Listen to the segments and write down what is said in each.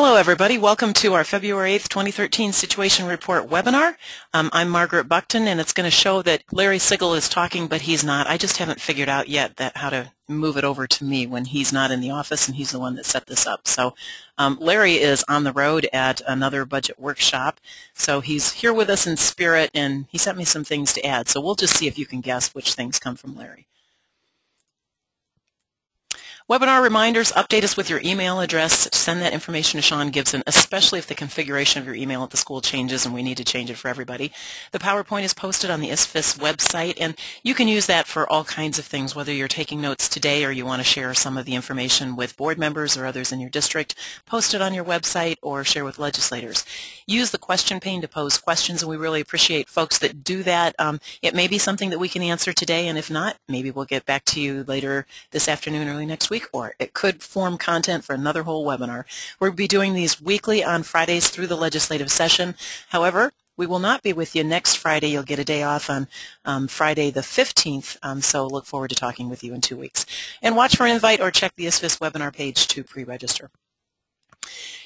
Hello everybody, welcome to our February 8th, 2013 Situation Report webinar. I'm Margaret Buckton, and it's going to show that Larry Sigel is talking, but he's not. I just haven't figured out yet how to move it over to me when he's not in the office, and he's the one that set this up. So Larry is on the road at another budget workshop, so he's here with us in spirit, and he sent me some things to add. So we'll just see if you can guess which things come from Larry. Webinar reminders, update us with your email address. Send that information to Sean Gibson, especially if the configuration of your email at the school changes and we need to change it for everybody. The PowerPoint is posted on the ISFIS website, and you can use that for all kinds of things, whether you're taking notes today or you want to share some of the information with board members or others in your district. Post it on your website or share with legislators. Use the question pane to pose questions, and we really appreciate folks that do that. It may be something that we can answer today, and if not, maybe we'll get back to you later this afternoon, early next week. Or it could form content for another whole webinar. We'll be doing these weekly on Fridays through the legislative session. However, we will not be with you next Friday. You'll get a day off on Friday the 15th, so look forward to talking with you in 2 weeks. And watch for an invite or check the ISFIS webinar page to pre-register.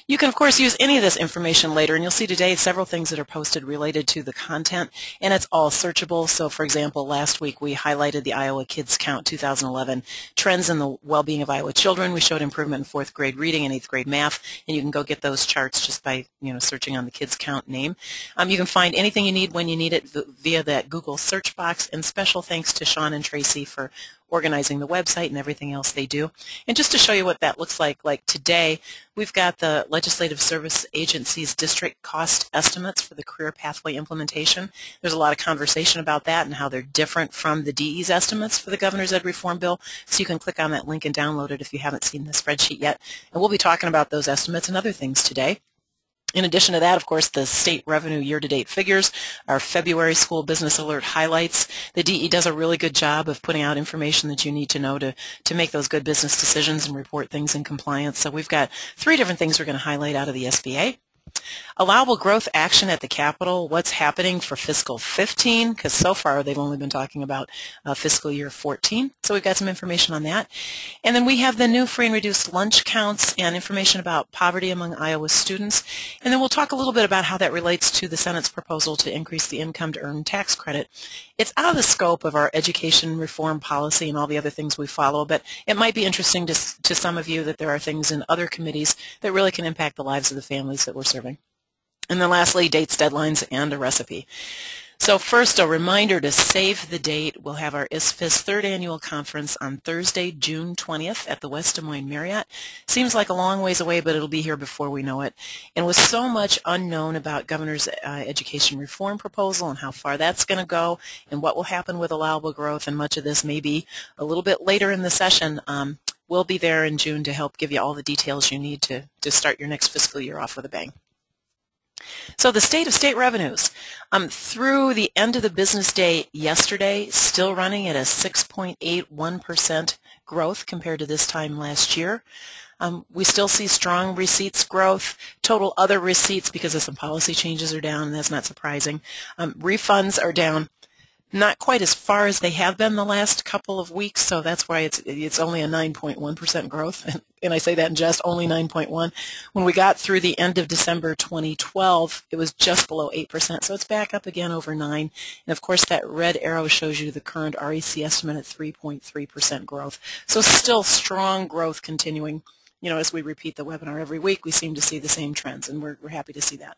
You can, of course, use any of this information later, and you'll see today several things that are posted related to the content, and it's all searchable. So, for example, last week we highlighted the Iowa Kids Count 2011 trends in the well-being of Iowa children. We showed improvement in 4th grade reading and 8th grade math, and you can go get those charts just by searching on the Kids Count name. You can find anything you need when you need it via that Google search box, and special thanks to Sean and Tracy for organizing the website and everything else they do. And just to show you what that looks like today, we've got the Legislative Service Agency's district cost estimates for the career pathway implementation. There's a lot of conversation about that and how they're different from the DE's estimates for the Governor's Ed Reform Bill, so you can click on that link and download it if you haven't seen the spreadsheet yet. And we'll be talking about those estimates and other things today. In addition to that, of course, the state revenue year-to-date figures, our February school business alert highlights. The DE does a really good job of putting out information that you need to know to make those good business decisions and report things in compliance. So we've got 3 different things we're going to highlight out of the SBA. Allowable growth action at the Capitol, what's happening for fiscal 15, because so far they've only been talking about fiscal year 14. So we've got some information on that. And then we have the new free and reduced lunch counts and information about poverty among Iowa students. And then we'll talk a little bit about how that relates to the Senate's proposal to increase the income to earn tax credit. It's out of the scope of our education reform policy and all the other things we follow, but it might be interesting to some of you that there are things in other committees that really can impact the lives of the families that we're serving. And then lastly, dates, deadlines, and a recipe. So first, a reminder to save the date. We'll have our ISFIS 3rd Annual Conference on Thursday, June 20th at the West Des Moines Marriott. Seems like a long ways away, but it'll be here before we know it. And with so much unknown about Governor's education reform proposal and how far that's going to go and what will happen with allowable growth, and much of this may be a little bit later in the session, we'll be there in June to help give you all the details you need to start your next fiscal year off with a bang. So the state of state revenues, through the end of the business day yesterday, still running at a 6.81% growth compared to this time last year. We still see strong receipts growth. Total other receipts, because of some policy changes, are down, and that's not surprising. Refunds are down. Not quite as far as they have been the last couple of weeks, so that's why it's only a 9.1% growth, and I say that in jest, only 9.1. When we got through the end of December 2012, it was just below 8%, so it's back up again over 9. And of course, that red arrow shows you the current REC estimate at 3.3% growth. So still strong growth continuing. As we repeat the webinar every week, we seem to see the same trends, and we're happy to see that.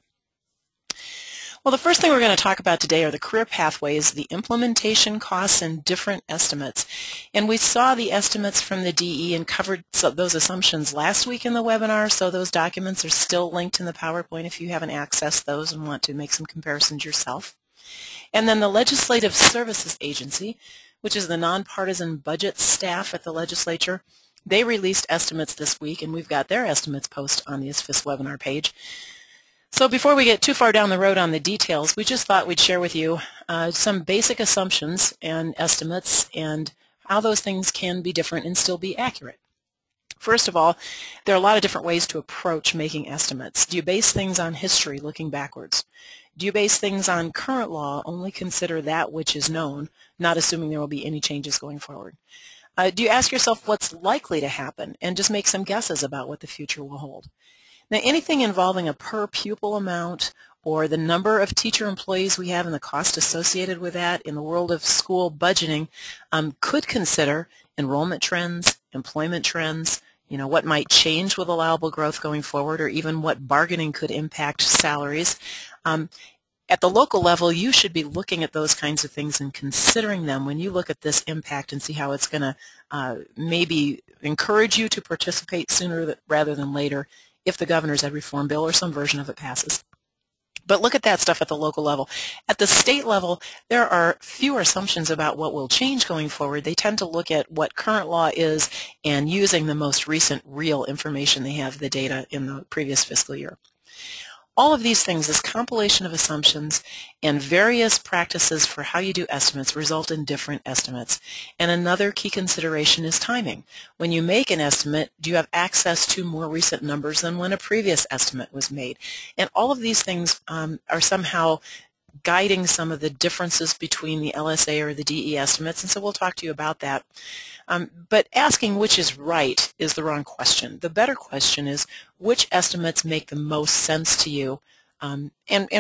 Well, the first thing we're going to talk about today are the career pathways, the implementation costs, and different estimates. And we saw the estimates from the DE and covered those assumptions last week in the webinar, so those documents are still linked in the PowerPoint if you haven't accessed those and want to make some comparisons yourself. And then the Legislative Services Agency, which is the nonpartisan budget staff at the legislature, they released estimates this week, and we've got their estimates posted on the ISFIS webinar page. So before we get too far down the road on the details, we just thought we'd share with you some basic assumptions and estimates and how those things can be different and still be accurate. First of all, there are a lot of different ways to approach making estimates. Do you base things on history, looking backwards? Do you base things on current law, only consider that which is known, not assuming there will be any changes going forward? Do you ask yourself what's likely to happen and just make some guesses about what the future will hold? Now, anything involving a per pupil amount or the number of teacher employees we have and the cost associated with that in the world of school budgeting could consider enrollment trends, employment trends, what might change with allowable growth going forward, or even what bargaining could impact salaries. At the local level, you should be looking at those kinds of things and considering them when you look at this impact and see how it's going to maybe encourage you to participate sooner rather than later if the governor's ed reform bill or some version of it passes. But look at that stuff at the local level. At the state level, there are fewer assumptions about what will change going forward. They tend to look at what current law is and using the most recent real information they have, the data in the previous fiscal year. All of these things, this compilation of assumptions and various practices for how you do estimates, result in different estimates. And another key consideration is timing. When you make an estimate, do you have access to more recent numbers than when a previous estimate was made? And all of these things are somehow guiding some of the differences between the LSA or the DE estimates, and so we'll talk to you about that. But asking which is right is the wrong question. The better question is which estimates make the most sense to you, and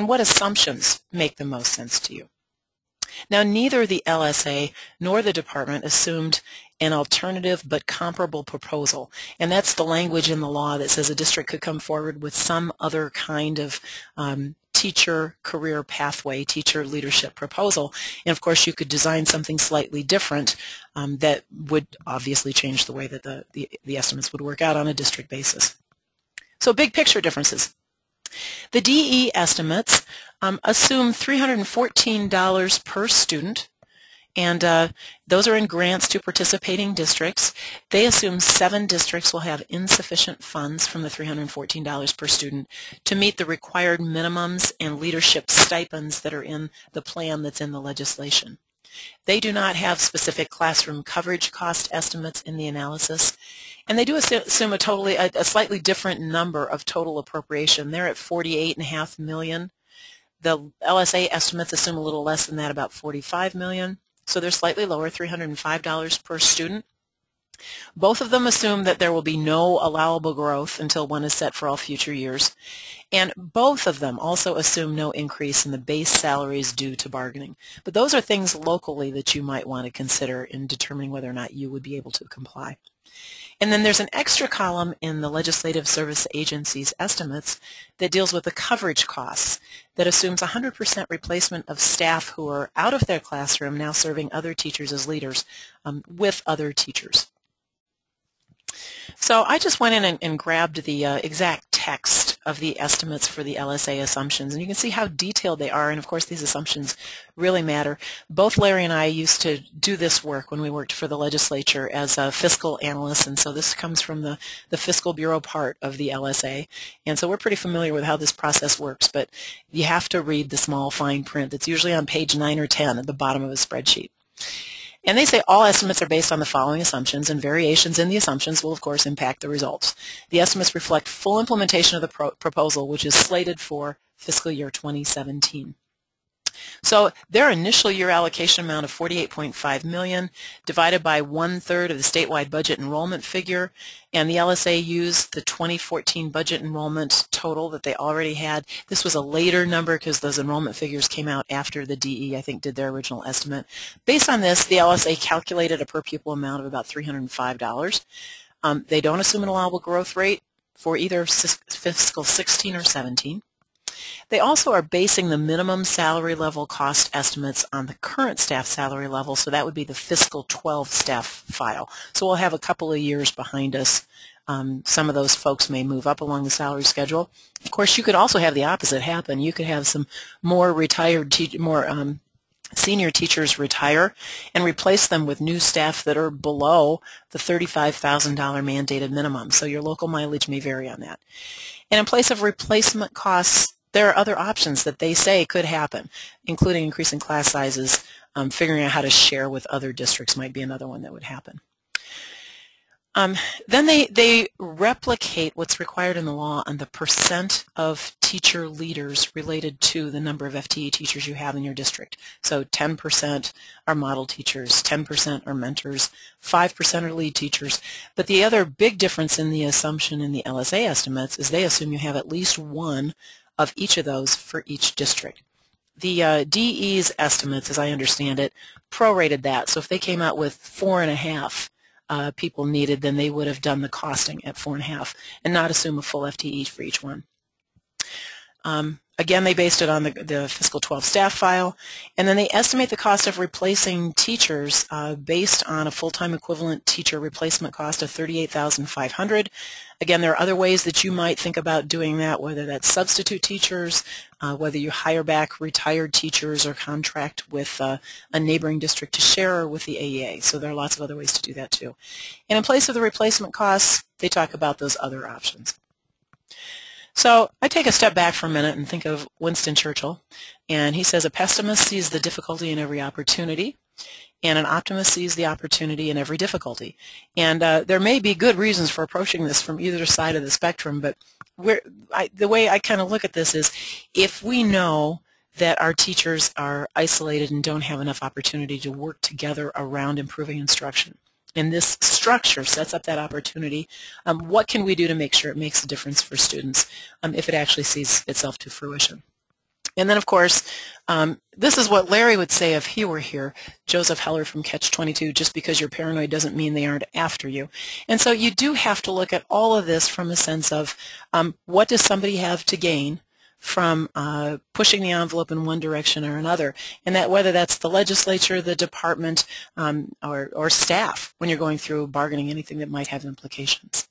what assumptions make the most sense to you. Now, neither the LSA nor the department assumed an alternative but comparable proposal, and that's the language in the law that says a district could come forward with some other kind of teacher career pathway, teacher leadership proposal. And of course you could design something slightly different that would obviously change the way that the estimates would work out on a district basis. So big picture differences. The DE estimates assume $314 per student, and those are in grants to participating districts. They assume 7 districts will have insufficient funds from the $314 per student to meet the required minimums and leadership stipends that are in the plan that's in the legislation. They do not have specific classroom coverage cost estimates in the analysis, and they do assume a slightly different number of total appropriation. They're at $48.5 million. The LSA estimates assume a little less than that, about $45 million. So they're slightly lower, $305 per student. Both of them assume that there will be no allowable growth until one is set for all future years. And both of them also assume no increase in the base salaries due to bargaining. But those are things locally that you might want to consider in determining whether or not you would be able to comply. And then there's an extra column in the Legislative Service Agency's estimates that deals with the coverage costs that assumes 100% replacement of staff who are out of their classroom now serving other teachers as leaders with other teachers. So I just went in and grabbed the exact text of the estimates for the LSA assumptions, and you can see how detailed they are, and of course these assumptions really matter. Both Larry and I used to do this work when we worked for the legislature as a fiscal analyst, and so this comes from the fiscal bureau part of the LSA, and so we're pretty familiar with how this process works, but you have to read the small fine print that's usually on page 9 or 10 at the bottom of a spreadsheet. And they say all estimates are based on the following assumptions, and variations in the assumptions will, of course, impact the results. The estimates reflect full implementation of the proposal, which is slated for fiscal year 2017. So their initial year allocation amount of $48.5 million divided by 1/3 of the statewide budget enrollment figure, and the LSA used the 2014 budget enrollment total that they already had. This was a later number because those enrollment figures came out after the DE, I think, did their original estimate. Based on this, the LSA calculated a per pupil amount of about $305. They don't assume an allowable growth rate for either fiscal 16 or 17. They also are basing the minimum salary level cost estimates on the current staff salary level, so that would be the fiscal 12 staff file. So we'll have a couple of years behind us. Some of those folks may move up along the salary schedule. Of course, you could also have the opposite happen. You could have some more retired, senior teachers retire and replace them with new staff that are below the $35,000 mandated minimum. So your local mileage may vary on that. And in place of replacement costs, there are other options that they say could happen, including increasing class sizes. Figuring out how to share with other districts might be another one that would happen. Then they replicate what's required in the law on the percent of teacher leaders related to the number of FTE teachers you have in your district. So 10% are model teachers, 10% are mentors, 5% are lead teachers. But the other big difference in the assumption in the LSA estimates is they assume you have at least one of each of those for each district. The DE's estimates, as I understand it, prorated that. So if they came out with 4.5 people needed, then they would have done the costing at 4.5 and not assume a full FTE for each one. Again, they based it on the fiscal 12 staff file, and then they estimate the cost of replacing teachers based on a full-time equivalent teacher replacement cost of $38,500. Again, there are other ways that you might think about doing that, whether that's substitute teachers, whether you hire back retired teachers or contract with a neighboring district to share or with the AEA. So there are lots of other ways to do that too. And in place of the replacement costs, they talk about those other options. So I take a step back for a minute and think of Winston Churchill, and he says a pessimist sees the difficulty in every opportunity, and an optimist sees the opportunity in every difficulty. And there may be good reasons for approaching this from either side of the spectrum, but the way I kind of look at this is if we know that our teachers are isolated and don't have enough opportunity to work together around improving instruction, and this structure sets up that opportunity, what can we do to make sure it makes a difference for students if it actually sees itself to fruition? And then, of course, this is what Larry would say if he were here, Joseph Heller from Catch-22, just because you're paranoid doesn't mean they aren't after you. And so you do have to look at all of this from a sense of what does somebody have to gain from pushing the envelope in one direction or another, and that whether that's the legislature, the department, or staff when you're going through bargaining, anything that might have implications.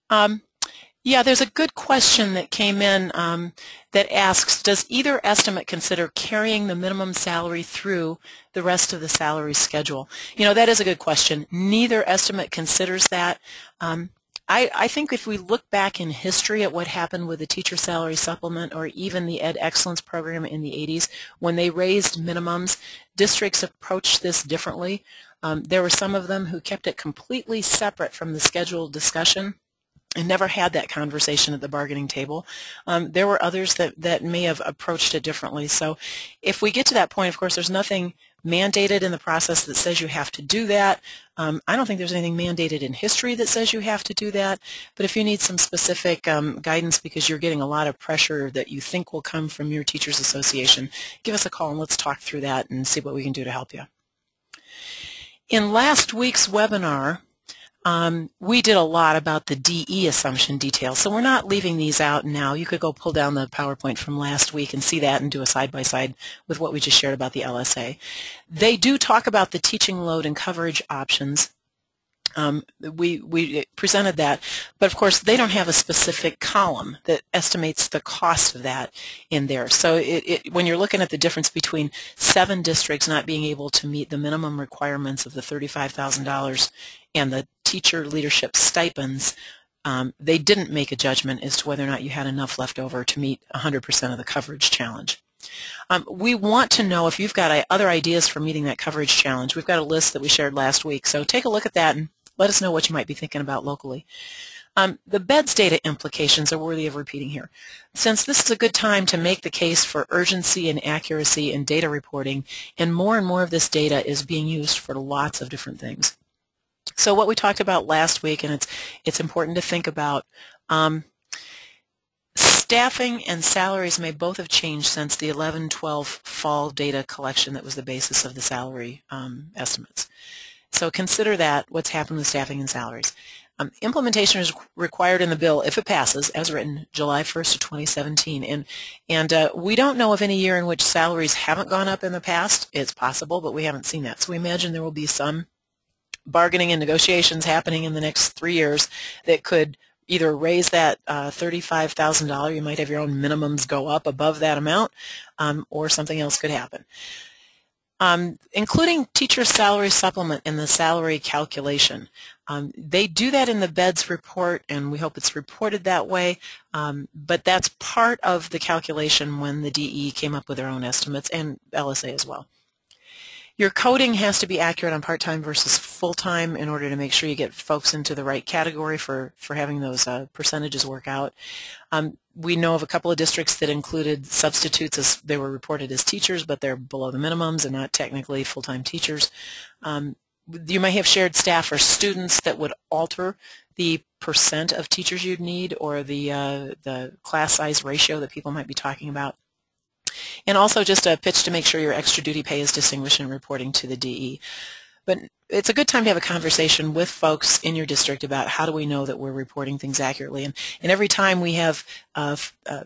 Yeah, there's a good question that came in that asks, does either estimate consider carrying the minimum salary through the rest of the salary schedule? You know, that is a good question. Neither estimate considers that. I think if we look back in history at what happened with the teacher salary supplement or even the Ed Excellence program in the 80s, when they raised minimums, districts approached this differently. There were some of them who kept it completely separate from the scheduled discussion and never had that conversation at the bargaining table. There were others that may have approached it differently. So if we get to that point, of course, there's nothing mandated in the process that says you have to do that. I don't think there's anything mandated in history that says you have to do that. But if you need some specific guidance because you're getting a lot of pressure that you think will come from your teachers association, give us a call and let's talk through that and see what we can do to help you. In last week's webinar, we did a lot about the DE assumption details, so we're not leaving these out now. You could go pull down the PowerPoint from last week and see that and do a side-by-side with what we just shared about the LSA. They do talk about the teaching load and coverage options. We presented that, but of course they don't have a specific column that estimates the cost of that in there. So when you're looking at the difference between 7 districts not being able to meet the minimum requirements of the $35,000 and the teacher leadership stipends, they didn't make a judgment as to whether or not you had enough left over to meet 100% of the coverage challenge. We want to know if you've got other ideas for meeting that coverage challenge. We've got a list that we shared last week, so take a look at that and let us know what you might be thinking about locally. The BEDS data implications are worthy of repeating here. Since this is a good time to make the case for urgency and accuracy in data reporting, and more of this data is being used for lots of different things. So what we talked about last week, and it's important to think about, staffing and salaries may both have changed since the 11-12 fall data collection that was the basis of the salary estimates. So consider that, what's happened with staffing and salaries. Implementation is required in the bill, if it passes, as written, July 1st of 2017. And we don't know of any year in which salaries haven't gone up in the past. It's possible, but we haven't seen that. So we imagine there will be some bargaining and negotiations happening in the next 3 years that could either raise that $35,000, you might have your own minimums go up above that amount, or something else could happen. Including teacher salary supplement in the salary calculation. They do that in the BEDS report, and we hope it's reported that way, but that's part of the calculation when the DE came up with their own estimates, and LSA as well. Your coding has to be accurate on part-time versus full-time in order to make sure you get folks into the right category for having those percentages work out. We know of a couple of districts that included substitutes as they were reported as teachers, but they're below the minimums and not technically full-time teachers. You may have shared staff or students that would alter the percent of teachers you'd need or the class size ratio that people might be talking about. And also just a pitch to make sure your extra duty pay is distinguished in reporting to the DE. But it's a good time to have a conversation with folks in your district about how do we know that we're reporting things accurately. And every time we have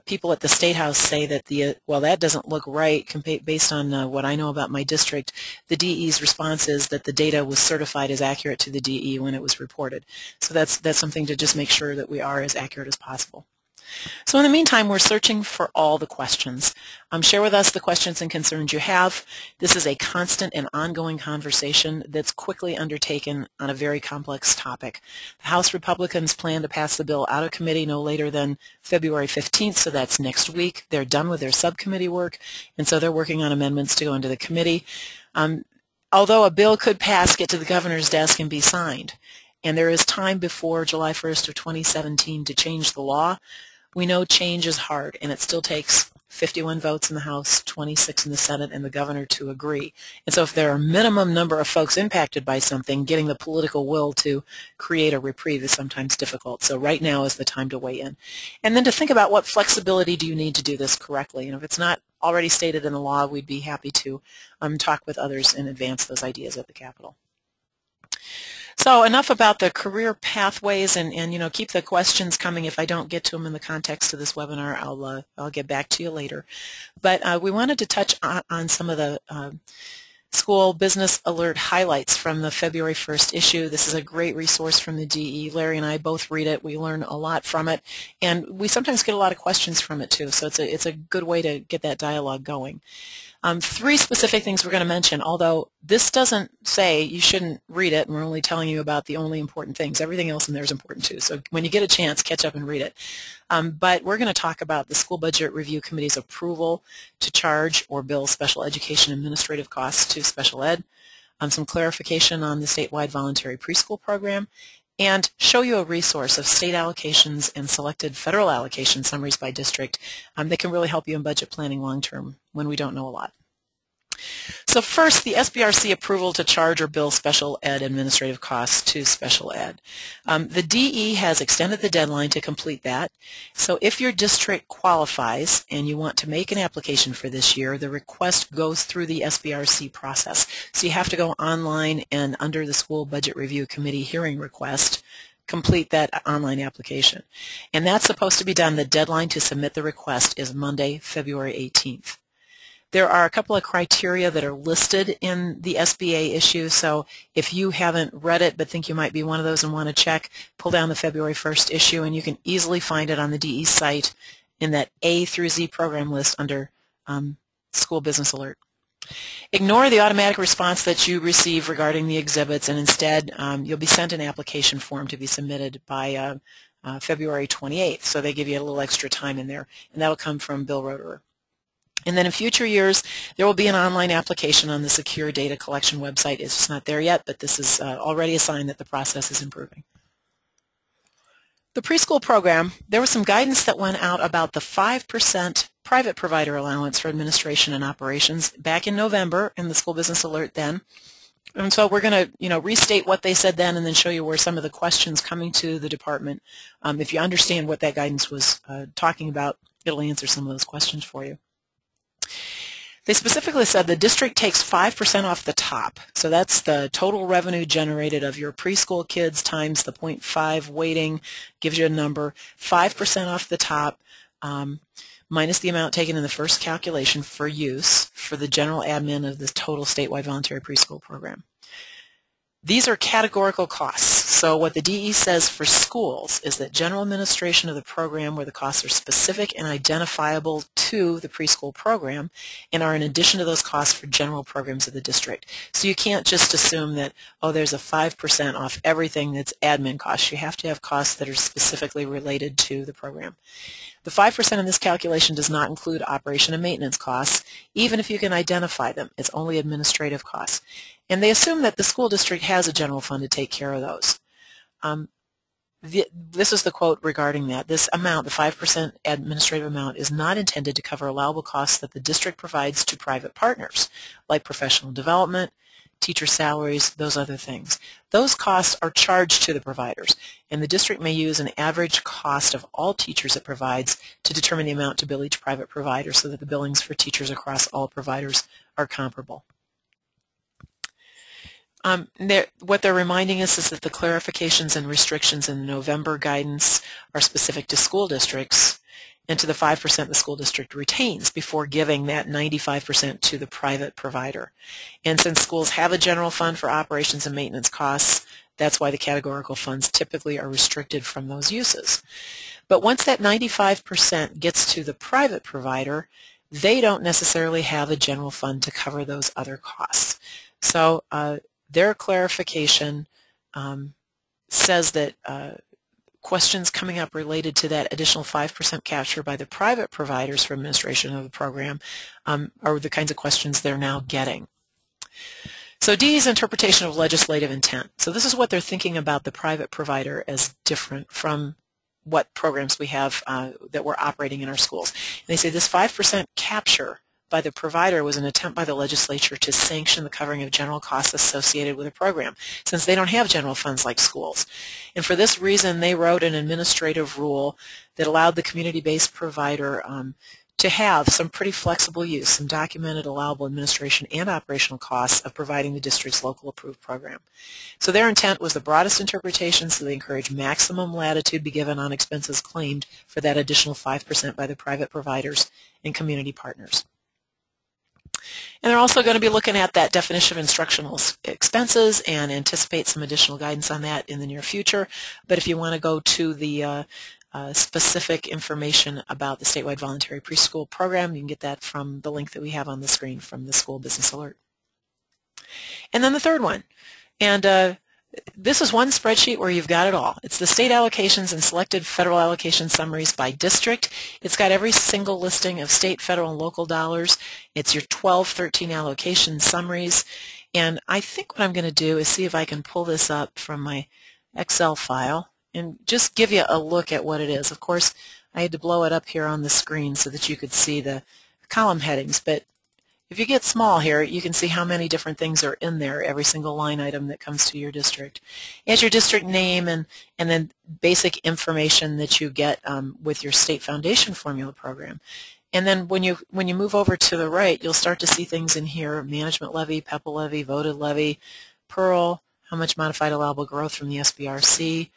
people at the State House say that well, that doesn't look right based on what I know about my district, the DE's response is that the data was certified as accurate to the DE when it was reported. So that's something to just make sure that we are as accurate as possible. So in the meantime, we're searching for all the questions. Share with us the questions and concerns you have. This is a constant and ongoing conversation that's quickly undertaken on a very complex topic. The House Republicans plan to pass the bill out of committee no later than February 15th, so that's next week. They're done with their subcommittee work, and so they're working on amendments to go into the committee. Although a bill could pass, get to the governor's desk and be signed, and there is time before July 1st of 2017 to change the law, we know change is hard, and it still takes 51 votes in the House, 26 in the Senate, and the governor to agree. And so if there are a minimum number of folks impacted by something, getting the political will to create a reprieve is sometimes difficult. So right now is the time to weigh in. And then to think about what flexibility do you need to do this correctly. And if it's not already stated in the law, we'd be happy to talk with others and advance those ideas at the Capitol. So enough about the career pathways, and keep the questions coming. If I don't get to them in the context of this webinar, I'll get back to you later. But we wanted to touch on some of the school business alert highlights from the February 1st issue. This is a great resource from the DE. Larry and I both read it. We learn a lot from it, and we sometimes get a lot of questions from it too. So it's a good way to get that dialogue going. 3 specific things we're going to mention, although this doesn't say you shouldn't read it, and we're only telling you about the only important things. Everything else in there is important too, so when you get a chance, catch up and read it. But we're going to talk about the School Budget Review Committee's approval to charge or bill special education administrative costs to special ed, some clarification on the statewide voluntary preschool program, and show you a resource of state allocations and selected federal allocation summaries by district that can really help you in budget planning long term when we don't know a lot. So first, the SBRC approval to charge or bill special ed administrative costs to special ed. The DE has extended the deadline to complete that. So if your district qualifies and you want to make an application for this year, the request goes through the SBRC process. So you have to go online and under the School Budget Review Committee hearing request, complete that online application. And that's supposed to be done. The deadline to submit the request is Monday, February 18th. There are a couple of criteria that are listed in the SBA issue, so if you haven't read it but think you might be one of those and want to check, pull down the February 1st issue, and you can easily find it on the DE site in that A through Z program list under School Business Alert. Ignore the automatic response that you receive regarding the exhibits, and instead you'll be sent an application form to be submitted by February 28th, so they give you a little extra time in there, and that will come from Bill Roederer. And then in future years, there will be an online application on the Secure Data Collection website. It's just not there yet, but this is already a sign that the process is improving. The preschool program, there was some guidance that went out about the 5% private provider allowance for administration and operations back in November in the School Business Alert then. And so we're going to, restate what they said then and then show you where some of the questions coming to the department. If you understand what that guidance was talking about, it'll answer some of those questions for you. They specifically said the district takes 5% off the top. So that's the total revenue generated of your preschool kids times the 0.5 weighting, gives you a number, 5% off the top, minus the amount taken in the first calculation for use for the general admin of the total statewide voluntary preschool program. These are categorical costs. So what the DE says for schools is that general administration of the program where the costs are specific and identifiable to the preschool program and are in addition to those costs for general programs of the district. So you can't just assume that, oh, there's a 5% off everything that's admin costs. You have to have costs that are specifically related to the program. The 5% in this calculation does not include operation and maintenance costs, even if you can identify them. It's only administrative costs. And they assume that the school district has a general fund to take care of those. This is the quote regarding that. This amount, the 5% administrative amount, is not intended to cover allowable costs that the district provides to private partners, like professional development, teacher salaries, those other things. Those costs are charged to the providers, and the district may use an average cost of all teachers it provides to determine the amount to bill each private provider so that the billings for teachers across all providers are comparable. What they're reminding us is that the clarifications and restrictions in the November guidance are specific to school districts and to the 5% the school district retains before giving that 95% to the private provider. And since schools have a general fund for operations and maintenance costs, that's why the categorical funds typically are restricted from those uses. But once that 95% gets to the private provider, they don't necessarily have a general fund to cover those other costs. So their clarification says that questions coming up related to that additional 5% capture by the private providers for administration of the program are the kinds of questions they're now getting. So D's interpretation of legislative intent. So this is what they're thinking about the private provider as different from what programs we have that we're operating in our schools. And they say this 5% capture by the provider was an attempt by the legislature to sanction the covering of general costs associated with a program, since they don't have general funds like schools. And for this reason, they wrote an administrative rule that allowed the community-based provider to have some pretty flexible use, some documented allowable administration and operational costs of providing the district's local approved program. So their intent was the broadest interpretation, so they encourage maximum latitude be given on expenses claimed for that additional 5% by the private providers and community partners. And they're also going to be looking at that definition of instructional expenses and anticipate some additional guidance on that in the near future. But if you want to go to the specific information about the statewide voluntary preschool program, you can get that from the link that we have on the screen from the School Business Alert. And then the third one. And this is one spreadsheet where you've got it all. It's the state allocations and selected federal allocation summaries by district. It's got every single listing of state, federal, and local dollars. It's your 12-13 allocation summaries. And I think what I'm going to do is see if I can pull this up from my Excel file and just give you a look at what it is. Of course, I had to blow it up here on the screen so that you could see the column headings, but if you get small here, you can see how many different things are in there, every single line item that comes to your district. It has your district name and then basic information that you get with your state foundation formula program. And then when you move over to the right, you'll start to see things in here: management levy, PEPA levy, voted levy, PEARL, how much modified allowable growth from the SBRC,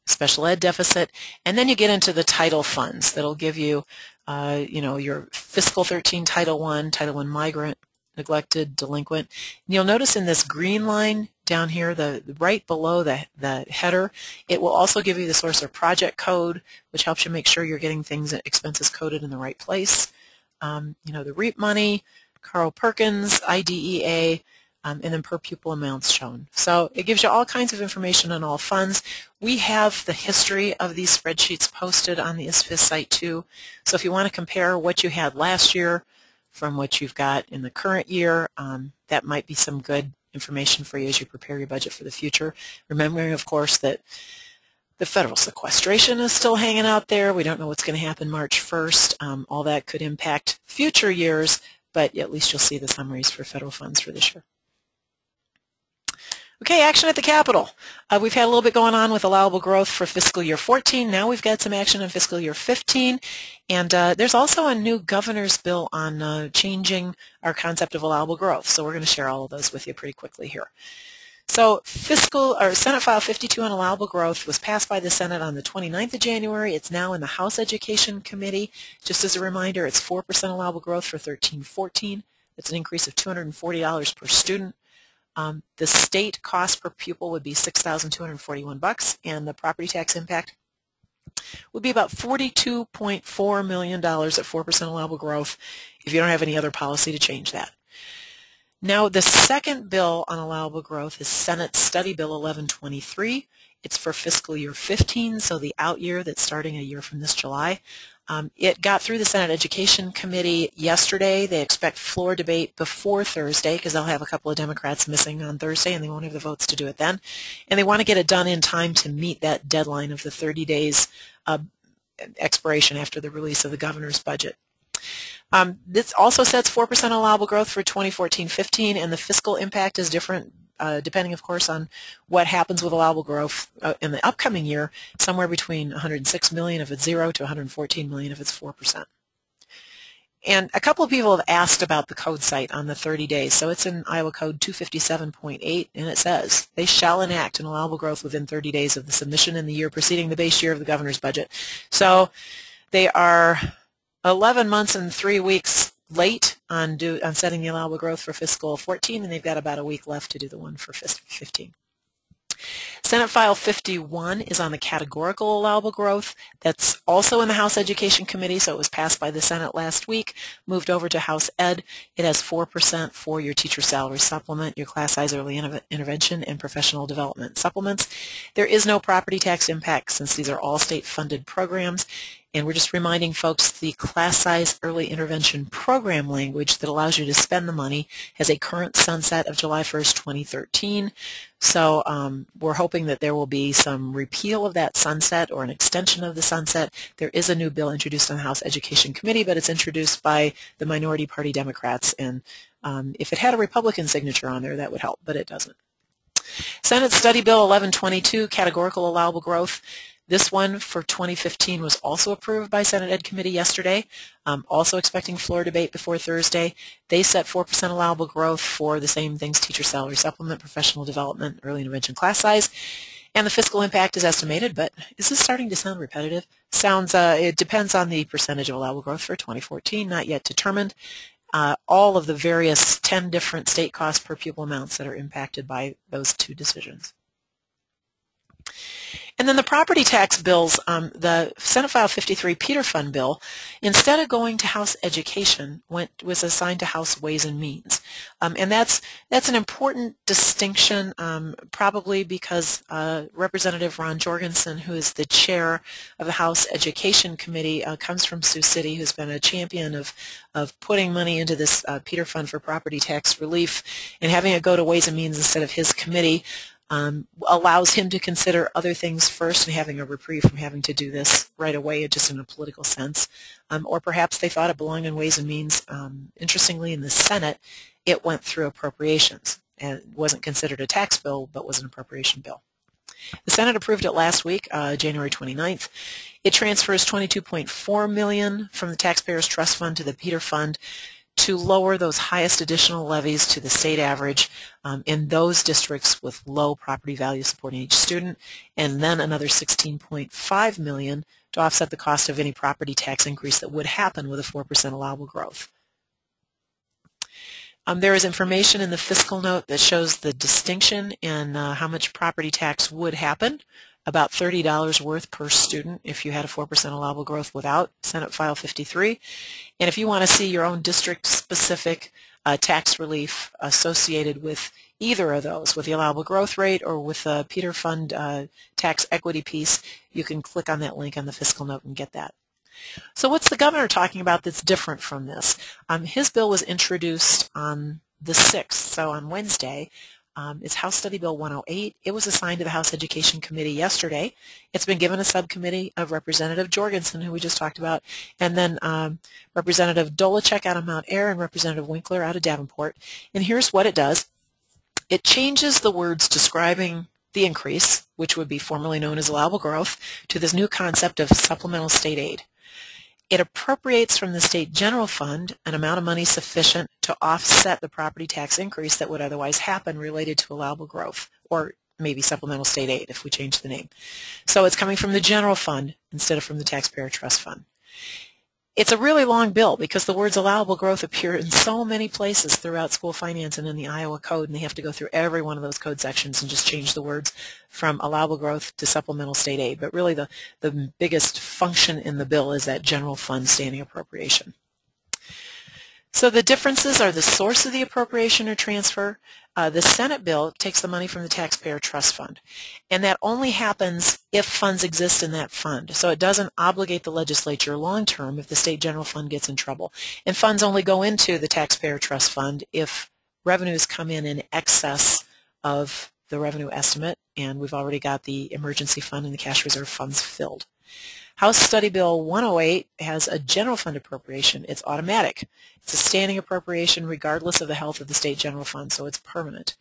special ed deficit, and then you get into the title funds that'll give you your fiscal 13 Title I migrant, neglected, delinquent. And you'll notice in this green line down here, the right below the header, it will also give you the source or project code, which helps you make sure you're getting things, expenses coded in the right place. The REAP money, Carl Perkins, IDEA, and then per pupil amounts shown. So it gives you all kinds of information on all funds. We have the history of these spreadsheets posted on the ISFIS site too. So if you want to compare what you had last year from what you've got in the current year, that might be some good information for you as you prepare your budget for the future. Remembering, of course, that the federal sequestration is still hanging out there. We don't know what's going to happen March 1st. All that could impact future years, but at least you'll see the summaries for federal funds for this year. Okay, action at the Capitol. We've had a little bit going on with allowable growth for fiscal year 14. Now we've got some action in fiscal year 15. And there's also a new governor's bill on changing our concept of allowable growth. So we're going to share all of those with you pretty quickly here. So Senate File 52 on allowable growth was passed by the Senate on the 29th of January. It's now in the House Education Committee. Just as a reminder, it's 4% allowable growth for 13-14. It's an increase of $240 per student. The state cost per pupil would be $6,241, and the property tax impact would be about $42.4 million at 4% allowable growth if you don't have any other policy to change that. Now, the second bill on allowable growth is Senate Study Bill 1123. It's for fiscal year 15, so the out year that's starting a year from this July. It got through the Senate Education Committee yesterday. They expect floor debate before Thursday because they'll have a couple of Democrats missing on Thursday and they won't have the votes to do it then. And they want to get it done in time to meet that deadline of the 30 days expiration after the release of the governor's budget. This also sets 4% allowable growth for 2014-15, and the fiscal impact is different depending, of course, on what happens with allowable growth in the upcoming year, somewhere between $106 million if it's 0 to $114 million if it's 4%. And a couple of people have asked about the code site on the 30 days. So it's in Iowa Code 257.8, and it says, they shall enact an allowable growth within 30 days of the submission in the year preceding the base year of the governor's budget. So they are 11 months and 3 weeks late on setting the allowable growth for fiscal 14, and they've got about a week left to do the one for fiscal 15. Senate File 51 is on the categorical allowable growth. That's also in the House Education Committee, so it was passed by the Senate last week, moved over to House Ed. It has 4% for your teacher salary supplement, your class size early intervention, and professional development supplements. There is no property tax impact since these are all state-funded programs. And we're just reminding folks the class size early intervention program language that allows you to spend the money has a current sunset of July 1st, 2013. So we're hoping that there will be some repeal of that sunset or an extension of the sunset. There is a new bill introduced on the House Education Committee, but it's introduced by the minority party Democrats. And if it had a Republican signature on there, that would help, but it doesn't. Senate Study Bill 1122, categorical allowable growth. This one for 2015 was also approved by Senate Ed Committee yesterday, also expecting floor debate before Thursday. They set 4% allowable growth for the same things, teacher salary supplement, professional development, early intervention class size. And the fiscal impact is estimated, but is this starting to sound repetitive? It depends on the percentage of allowable growth for 2014, not yet determined. All of the various 10 different state cost per pupil amounts that are impacted by those two decisions. And then the property tax bills, the Senate File 53 Peter Fund bill, instead of going to House Education, was assigned to House Ways and Means. And that's an important distinction, probably because Representative Ron Jorgensen, who is the chair of the House Education Committee, comes from Sioux City, who's been a champion of putting money into this Peter Fund for property tax relief, and having it go to Ways and Means instead of his committee. Allows him to consider other things first and having a reprieve from having to do this right away, just in a political sense. Or perhaps they thought it belonged in Ways and Means. Interestingly, in the Senate, it went through appropriations and wasn't considered a tax bill, but was an appropriation bill. The Senate approved it last week, January 29th. It transfers $22.4 million from the Taxpayers Trust Fund to the Peter Fund to lower those highest additional levies to the state average in those districts with low property value supporting each student, and then another $16.5 million to offset the cost of any property tax increase that would happen with a 4% allowable growth. There is information in the fiscal note that shows the distinction in how much property tax would happen, about $30 worth per student if you had a 4% allowable growth without Senate File 53. And if you want to see your own district-specific tax relief associated with either of those, with the allowable growth rate or with the Peter Fund tax equity piece, you can click on that link on the fiscal note and get that. So what's the governor talking about that's different from this? His bill was introduced on the 6th, so on Wednesday. It's House Study Bill 108. It was assigned to the House Education Committee yesterday. It's been given a subcommittee of Representative Jorgensen, who we just talked about, and then Representative Dolachek out of Mount Ayr and Representative Winkler out of Davenport. And here's what it does. It changes the words describing the increase, which would be formerly known as allowable growth, to this new concept of supplemental state aid. It appropriates from the state general fund an amount of money sufficient to offset the property tax increase that would otherwise happen related to allowable growth, or maybe supplemental state aid if we change the name. So it's coming from the general fund instead of from the taxpayer trust fund. It's a really long bill because the words allowable growth appear in so many places throughout school finance and in the Iowa Code, and they have to go through every one of those code sections and just change the words from allowable growth to supplemental state aid. But really the biggest function in the bill is that general fund standing appropriation. So the differences are the source of the appropriation or transfer. The Senate bill takes the money from the taxpayer trust fund, and that only happens if funds exist in that fund. So it doesn't obligate the legislature long term if the state general fund gets in trouble. And funds only go into the taxpayer trust fund if revenues come in excess of the revenue estimate, and we've already got the emergency fund and the cash reserve funds filled. House Study Bill 108 has a general fund appropriation. It's automatic. It's a standing appropriation regardless of the health of the state general fund, so it's permanent.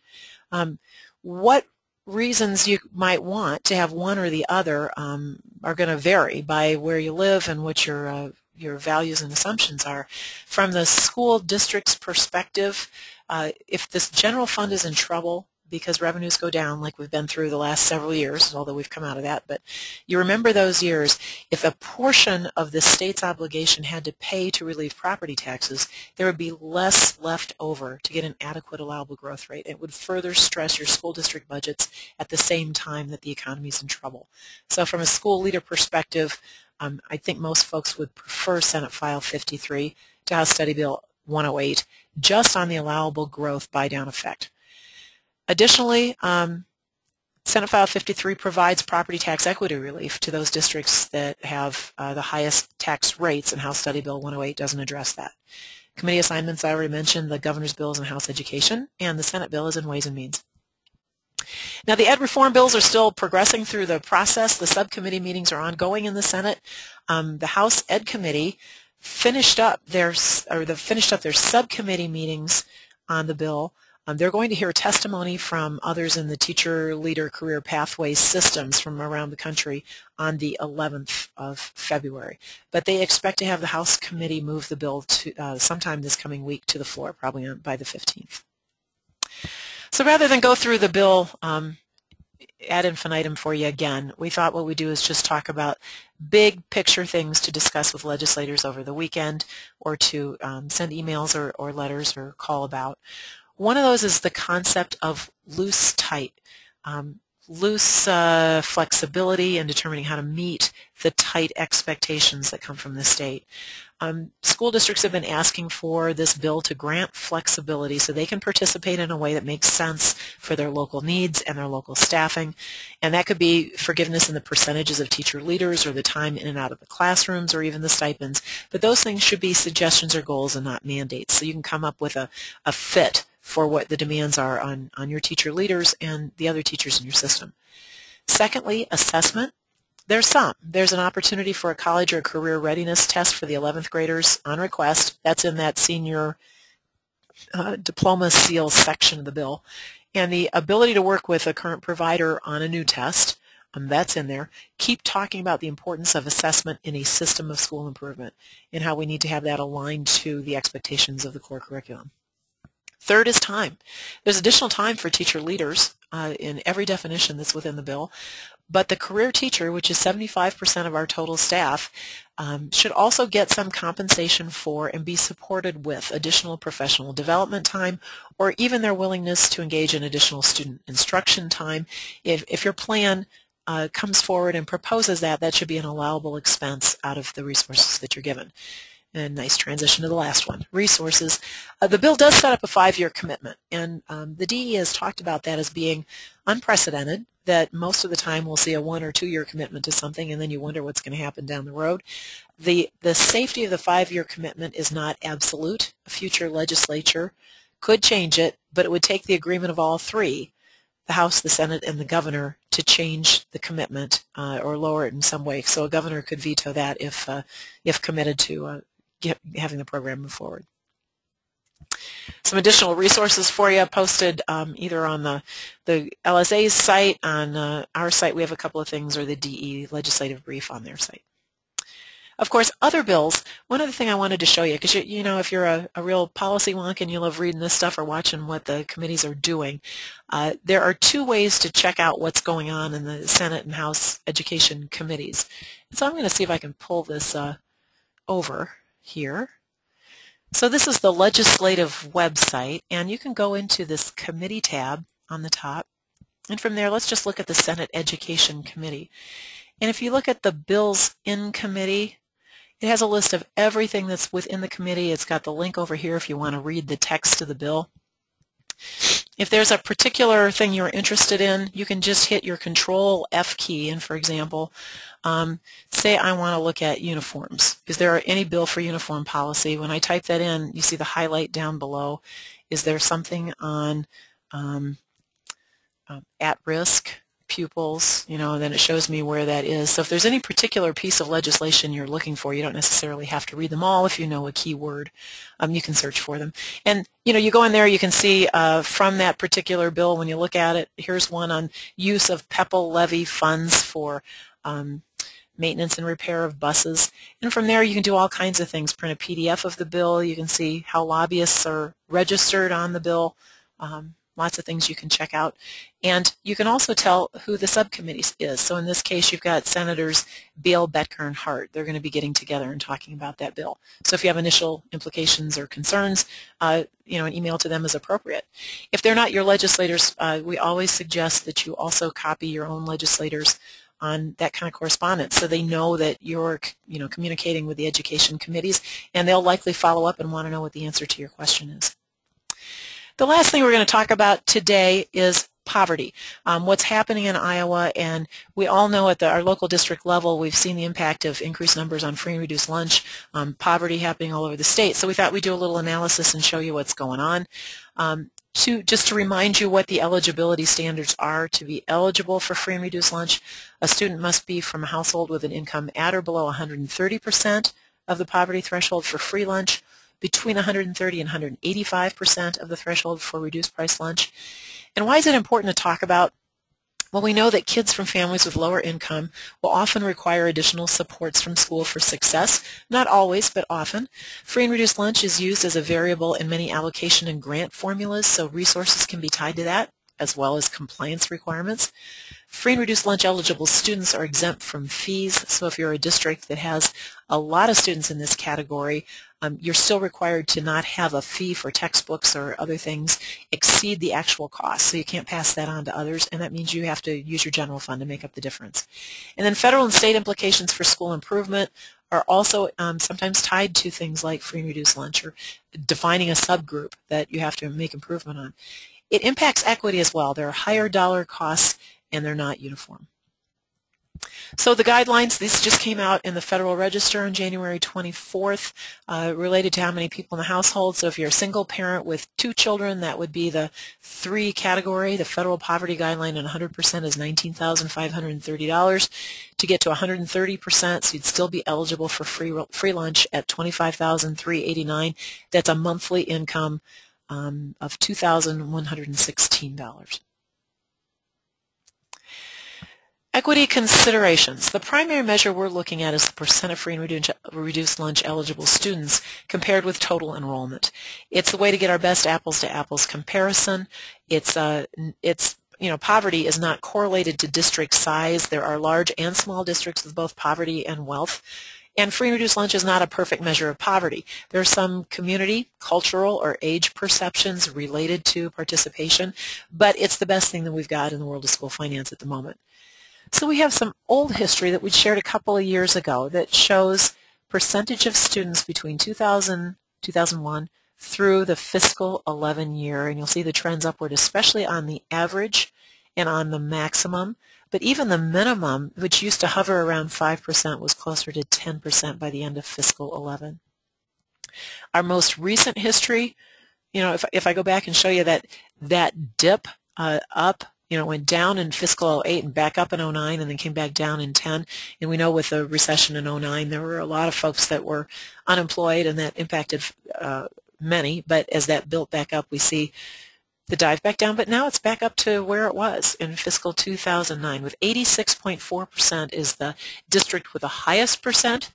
What reasons you might want to have one or the other are going to vary by where you live and what your values and assumptions are. From the school district's perspective, if this general fund is in trouble because revenues go down like we've been through the last several years, although we've come out of that, but you remember those years, if a portion of the state's obligation had to pay to relieve property taxes, there would be less left over to get an adequate allowable growth rate. It would further stress your school district budgets at the same time that the economy is in trouble. So from a school leader perspective, I think most folks would prefer Senate File 53 to House Study Bill 108 just on the allowable growth buy-down effect. Additionally, Senate File 53 provides property tax equity relief to those districts that have the highest tax rates, and House Study Bill 108 doesn't address that. Committee assignments, I already mentioned, the governor's bill is in House Education, and the Senate bill is in Ways and Means. Now, the ed reform bills are still progressing through the process. The subcommittee meetings are ongoing in the Senate. The House Ed Committee finished up their subcommittee meetings on the bill. They're going to hear testimony from others in the teacher leader career pathways systems from around the country on the 11th of February. But they expect to have the House committee move the bill to sometime this coming week to the floor, probably by the 15th. So rather than go through the bill ad infinitum for you again, we thought what we do is just talk about big picture things to discuss with legislators over the weekend, or to send emails or letters or call about. One of those is the concept of loose-tight, loose flexibility in determining how to meet the tight expectations that come from the state. School districts have been asking for this bill to grant flexibility so they can participate in a way that makes sense for their local needs and their local staffing. And that could be forgiveness in the percentages of teacher leaders, or the time in and out of the classrooms, or even the stipends. But those things should be suggestions or goals and not mandates. So you can come up with a fit for what the demands are on your teacher leaders and the other teachers in your system. Secondly, assessment. There's an opportunity for a college or career readiness test for the 11th graders on request. That's in that senior diploma seal section of the bill. And the ability to work with a current provider on a new test, that's in there. Keep talking about the importance of assessment in a system of school improvement and how we need to have that aligned to the expectations of the core curriculum. Third is time. There's additional time for teacher leaders in every definition that's within the bill, but the career teacher, which is 75% of our total staff, should also get some compensation for and be supported with additional professional development time, or even their willingness to engage in additional student instruction time. If your plan comes forward and proposes that, that should be an allowable expense out of the resources that you're given. And nice transition to the last one, resources. The bill does set up a 5-year commitment, and the DE has talked about that as being unprecedented, that most of the time we'll see a 1 or 2 year commitment to something, and then you wonder what's going to happen down the road. The safety of the 5-year commitment is not absolute. A future legislature could change it, but it would take the agreement of all three, the House, the Senate, and the governor, to change the commitment or lower it in some way. So a governor could veto that if committed to having the program move forward. Some additional resources for you posted either on the LSA's site, on our site we have a couple of things, or the DE legislative brief on their site. Of course, other bills, one other thing I wanted to show you, because you know, if you're a real policy wonk and you love reading this stuff or watching what the committees are doing, there are 2 ways to check out what's going on in the Senate and House Education committees. And so I'm going to see if I can pull this over here. So this is the legislative website, and you can go into this committee tab on the top. And from there, let's just look at the Senate Education Committee. And if you look at the bills in committee, it has a list of everything that's within the committee. It's got the link over here if you want to read the text of the bill. If there's a particular thing you're interested in, you can just hit your Control F key. And for example, say I want to look at uniforms. Is there any bill for uniform policy? When I type that in, you see the highlight down below. Is there something on at-risk pupils? Then it shows me where that is. So if there's any particular piece of legislation you're looking for, you don't necessarily have to read them all. If you know a keyword, you can search for them. And you go in there, you can see from that particular bill, when you look at it, here's one on use of PEPAL levy funds for maintenance and repair of buses. And from there, you can do all kinds of things. Print a PDF of the bill. You can see how lobbyists are registered on the bill. Lots of things you can check out. And you can also tell who the subcommittee is. So in this case, you've got Senators Beal, Betker, and Hart. They're going to be getting together and talking about that bill. So if you have initial implications or concerns, an email to them is appropriate. If they're not your legislators, we always suggest that you also copy your own legislators on that kind of correspondence so they know that you're communicating with the education committees, and they'll likely follow up and want to know what the answer to your question is. The last thing we're going to talk about today is poverty, what's happening in Iowa, and we all know at our local district level we've seen the impact of increased numbers on free and reduced lunch, poverty happening all over the state. So we thought we'd do a little analysis and show you what's going on. Just to remind you what the eligibility standards are to be eligible for free and reduced lunch, a student must be from a household with an income at or below 130% of the poverty threshold for free lunch, between 130 and 185% of the threshold for reduced price lunch. And why is it important to talk about? Well, we know that kids from families with lower income will often require additional supports from school for success. Not always, but often. Free and reduced lunch is used as a variable in many allocation and grant formulas, so resources can be tied to that, as well as compliance requirements. Free and reduced lunch eligible students are exempt from fees, so if you're a district that has a lot of students in this category, you're still required to not have a fee for textbooks or other things exceed the actual cost, so you can't pass that on to others, and that means you have to use your general fund to make up the difference. And then federal and state implications for school improvement are also sometimes tied to things like free and reduced lunch or defining a subgroup that you have to make improvement on. It impacts equity as well. There are higher dollar costs and they're not uniform. So the guidelines, these just came out in the Federal Register on January 24th, related to how many people in the household. So if you're a single parent with 2 children, that would be the 3 category. The federal poverty guideline at 100% is $19,530. To get to 130%, so you'd still be eligible for free lunch at $25,389. That's a monthly income of $2,116. Equity considerations. The primary measure we're looking at is the percent of free and reduced lunch eligible students compared with total enrollment. It's the way to get our best apples-to-apples comparison. Poverty is not correlated to district size. There are large and small districts with both poverty and wealth. And free and reduced lunch is not a perfect measure of poverty. There are some community, cultural, or age perceptions related to participation, but it's the best thing that we've got in the world of school finance at the moment. So we have some old history that we shared a couple of years ago that shows percentage of students between 2000, 2001 through the fiscal 11 year, and you'll see the trends upward, especially on the average and on the maximum. But even the minimum, which used to hover around 5%, was closer to 10% by the end of fiscal 11. Our most recent history, if I go back and show you that dip up, went down in fiscal 08 and back up in 09 and then came back down in 10. And we know with the recession in 09, there were a lot of folks that were unemployed and that impacted many. But as that built back up, we see the dive back down. But now it's back up to where it was in fiscal 2009 with 86.4% is the district with the highest percent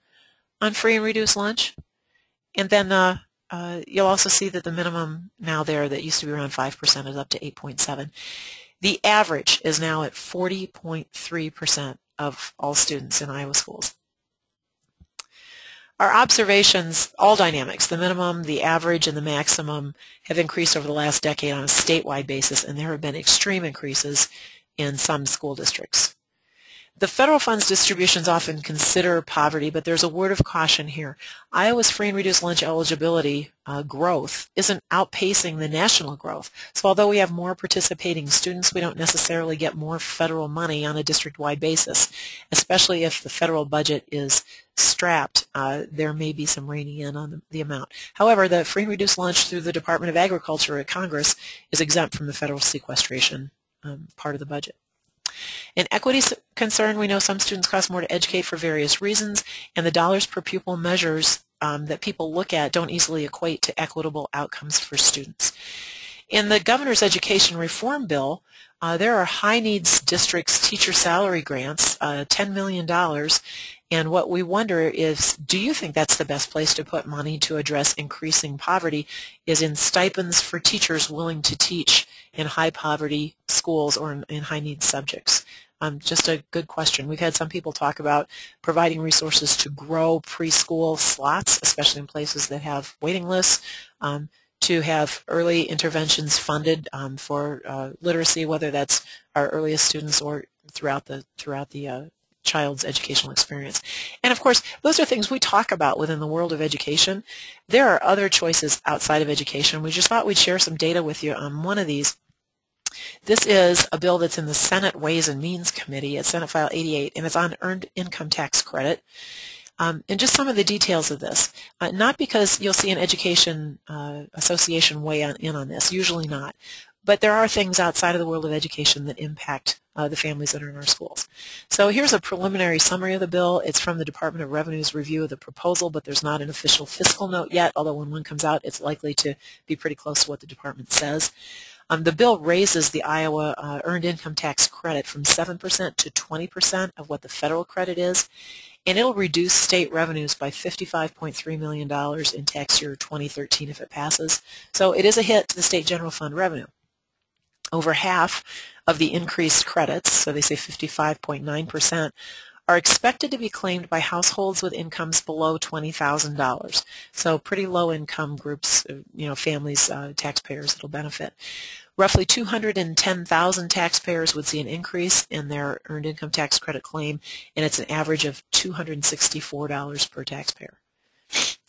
on free and reduced lunch. And then you'll also see that the minimum now there that used to be around 5% is up to 8.7%. The average is now at 40.3% of all students in Iowa schools. Our observations, all dynamics, the minimum, the average, and the maximum, have increased over the last decade on a statewide basis, and there have been extreme increases in some school districts. The federal funds distributions often consider poverty, but there's a word of caution here. Iowa's free and reduced lunch eligibility growth isn't outpacing the national growth. So although we have more participating students, we don't necessarily get more federal money on a district-wide basis, especially if the federal budget is strapped. There may be some reining in on the amount. However, the free and reduced lunch through the Department of Agriculture at Congress is exempt from the federal sequestration part of the budget. In equity concern, we know some students cost more to educate for various reasons, and the dollars per pupil measures that people look at don't easily equate to equitable outcomes for students. In the Governor's Education Reform Bill, there are high needs districts teacher salary grants, $10 million, and what we wonder is, do you think that's the best place to put money to address increasing poverty is in stipends for teachers willing to teach in high poverty schools or in high needs subjects? Just a good question. We've had some people talk about providing resources to grow preschool slots, especially in places that have waiting lists, to have early interventions funded for literacy, whether that's our earliest students or throughout the child's educational experience. And of course, those are things we talk about within the world of education. There are other choices outside of education. We just thought we'd share some data with you on one of these. This is a bill that's in the Senate Ways and Means Committee at Senate File 88, and it's on earned income tax credit. And just some of the details of this, not because you'll see an education association weigh in on this, usually not, but there are things outside of the world of education that impact the families that are in our schools. So here's a preliminary summary of the bill. It's from the Department of Revenue's review of the proposal, but there's not an official fiscal note yet, although when one comes out, it's likely to be pretty close to what the department says. The bill raises the Iowa earned income tax credit from 7% to 20% of what the federal credit is, and it'll reduce state revenues by $55.3 million in tax year 2013 if it passes. So it is a hit to the state general fund revenue. Over half of the increased credits, so they say 55.9%, are expected to be claimed by households with incomes below $20,000. So pretty low income groups, families, taxpayers that'll benefit. Roughly 210,000 taxpayers would see an increase in their earned income tax credit claim, and it's an average of $264 per taxpayer.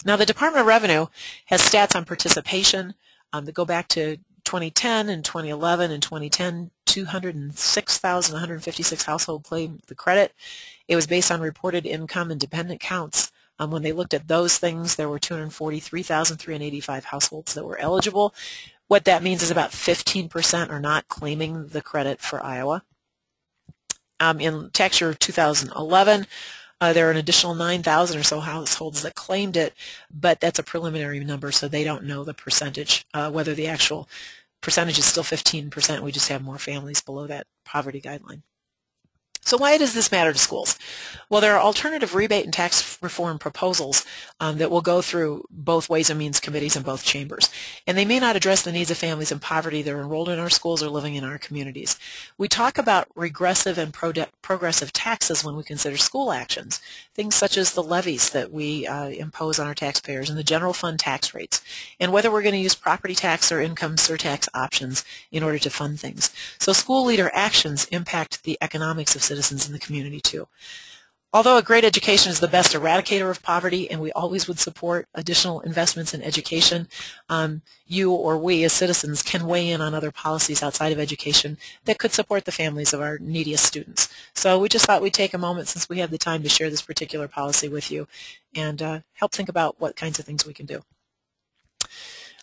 Now, the Department of Revenue has stats on participation that go back to 2010 and 2011. In 2010, 206,156 households claimed the credit. It was based on reported income and dependent counts. When they looked at those things, there were 243,385 households that were eligible. What that means is about 15% are not claiming the credit for Iowa. In tax year 2011, there are an additional 9,000 or so households that claimed it, but that's a preliminary number, so they don't know the percentage, whether the actual percentage is still 15%. We just have more families below that poverty guideline. So why does this matter to schools? Well, there are alternative rebate and tax reform proposals that will go through both Ways and Means committees in both chambers. And they may not address the needs of families in poverty that are enrolled in our schools or living in our communities. We talk about regressive and progressive taxes when we consider school actions, things such as the levies that we impose on our taxpayers and the general fund tax rates, and whether we're going to use property tax or income surtax options in order to fund things. So school leader actions impact the economics of citizens in the community too. Although a great education is the best eradicator of poverty, and we always would support additional investments in education, you or we as citizens can weigh in on other policies outside of education that could support the families of our neediest students. So we just thought we'd take a moment, since we have the time, to share this particular policy with you and help think about what kinds of things we can do.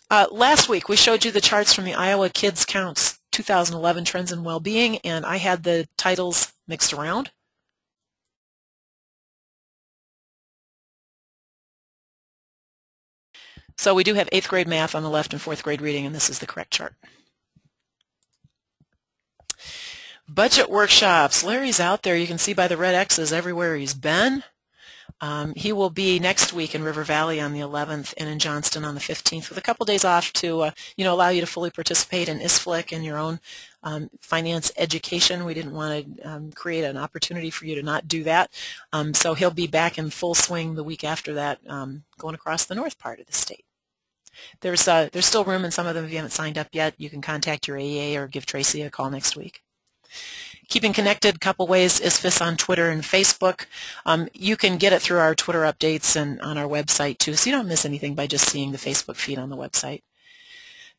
Last week we showed you the charts from the Iowa Kids Counts 2011 Trends in Well-Being, and I had the titles mixed around. So we do have 8th grade math on the left and 4th grade reading, and this is the correct chart. Budget workshops. Larry's out there. You can see by the red X's everywhere he's been. He will be next week in River Valley on the 11th and in Johnston on the 15th with a couple days off to allow you to fully participate in ISFLIC and your own finance education. We didn't want to create an opportunity for you to not do that. So he'll be back in full swing the week after that, going across the north part of the state. There's still room in some of them if you haven't signed up yet. You can contact your AEA or give Tracy a call next week. Keeping connected, a couple ways, ISFIS on Twitter and Facebook. You can get it through our Twitter updates and on our website too, so you don't miss anything by just seeing the Facebook feed on the website.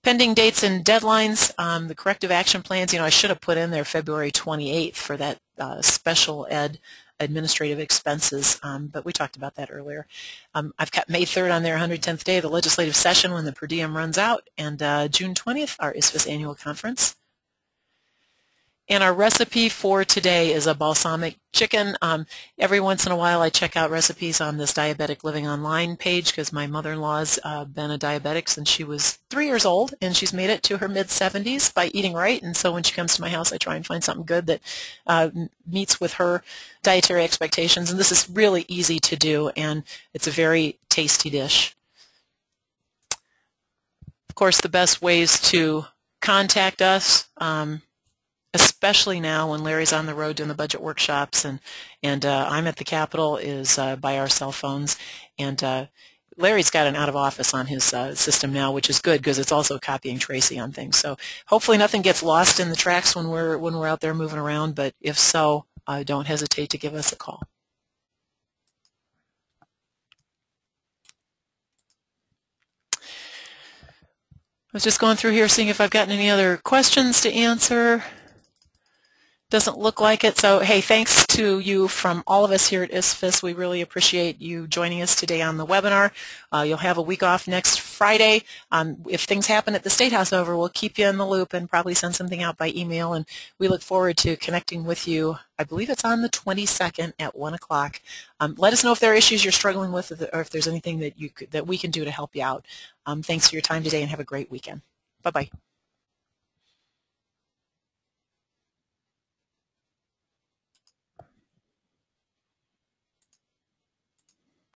Pending dates and deadlines, the corrective action plans, I should have put in there February 28th for that special ed administrative expenses, but we talked about that earlier. I've got May 3rd on there, 110th day of the legislative session when the per diem runs out, and June 20th, our ISFIS annual conference. And our recipe for today is a balsamic chicken. Every once in a while I check out recipes on this Diabetic Living Online page because my mother-in-law's been a diabetic since she was 3 years old, and she's made it to her mid-70s by eating right. And so when she comes to my house, I try and find something good that meets with her dietary expectations. And this is really easy to do, and it's a very tasty dish. Of course, the best ways to contact us, especially now when Larry's on the road doing the budget workshops and I'm at the Capitol, is by our cell phones. And Larry's got an out-of-office on his system now, which is good because it's also copying Tracy on things. So hopefully nothing gets lost in the tracks when we're out there moving around, but if so, don't hesitate to give us a call. I was just going through here seeing if I've gotten any other questions to answer. Doesn't look like it. So, hey, thanks to you from all of us here at ISFIS. We really appreciate you joining us today on the webinar. You'll have a week off next Friday. If things happen at the State House, however, we'll keep you in the loop and probably send something out by email. And we look forward to connecting with you. I believe it's on the 22nd at 1 o'clock. Let us know if there are issues you're struggling with or if there's anything that we can do to help you out. Thanks for your time today and have a great weekend. Bye-bye.